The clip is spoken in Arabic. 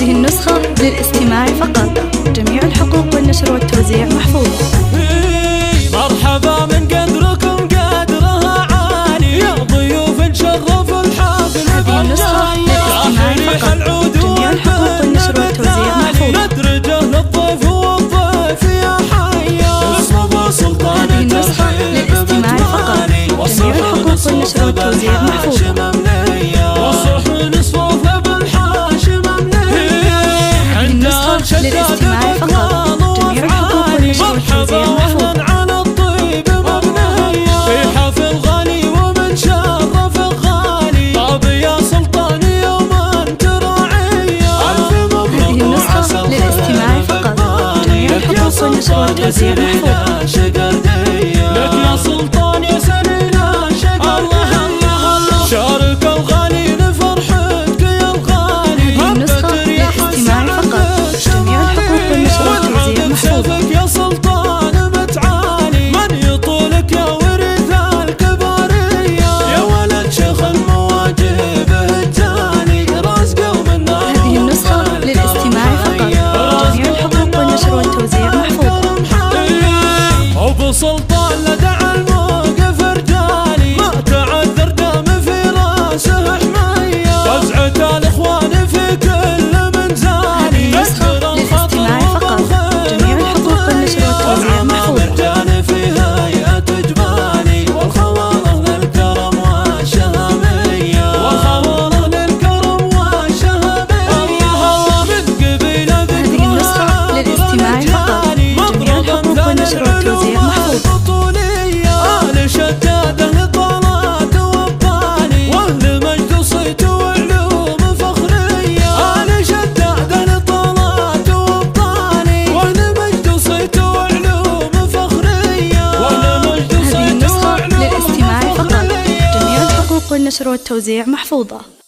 هذه النسخة للاستماع فقط. جميع الحقوق والنشر والتوزيع محفوظة. مرحبا من قدركم قدرها عالي، يا ضيوف نشرف الحفل. هذه النسخة للاستماع فقط. جميع الحقوق والنشر والتوزيع محفوظة. ندرجه للضيف والضيف يا حيا. هذه النسخة للاستماع فقط. جميع الحقوق والنشر والتوزيع محفوظة. للاستماع فقط. جميع الحقوق والنشر والتوزيع محفوظة. على الطيب مبنية في حفل غالي ومن شرف الغالي. طاب يا سلطان يوما تراعية. ألف مبروك. هذه النسخة للاستماع فقط. جميع الحقوق والنشر والتوزيع محفوظة. لك يا سلطان يا سنينا شقر. الله الله شارك الغالي لفرحتك يا الغالي. هذه النسخة للاستماع فقط. جميع الحقوق والنشر والتوزيع محفوظة. يا سلطان متعالي. من يطولك يا ورث الكبارية. يا ولد شيخ المواجب التالي. رزق ومن هذه النسخة للاستماع فقط. جميع الحقوق والنشر والتوزيع محفوظة. أبو سلطان لدع الموقف رجالي. ما تعذر دام في راسه حماية. وزعة الإخوان في كل منزالي. هذه النسخة للاستماع فقط. جميع الحقوق والنشر والتوزيع محفوظة. مرجان في هيئة جبالي. والخواض للكرم والشهامية. والخواض للكرم والشهامية. من قبيل هذه النسخة للاستماع فقط. جميع الحقوق والنشر والتوزيع محفوظة. آل شداده طلعت وبالي. واهل مجد صيت وعلوم فخرية. آل شداده طلعت وبالي. واهل مجد صيت وعلوم فخرية. هذه النسخة للاستماع فقط. جميع الحقوق والنشر والتوزيع محفوظة.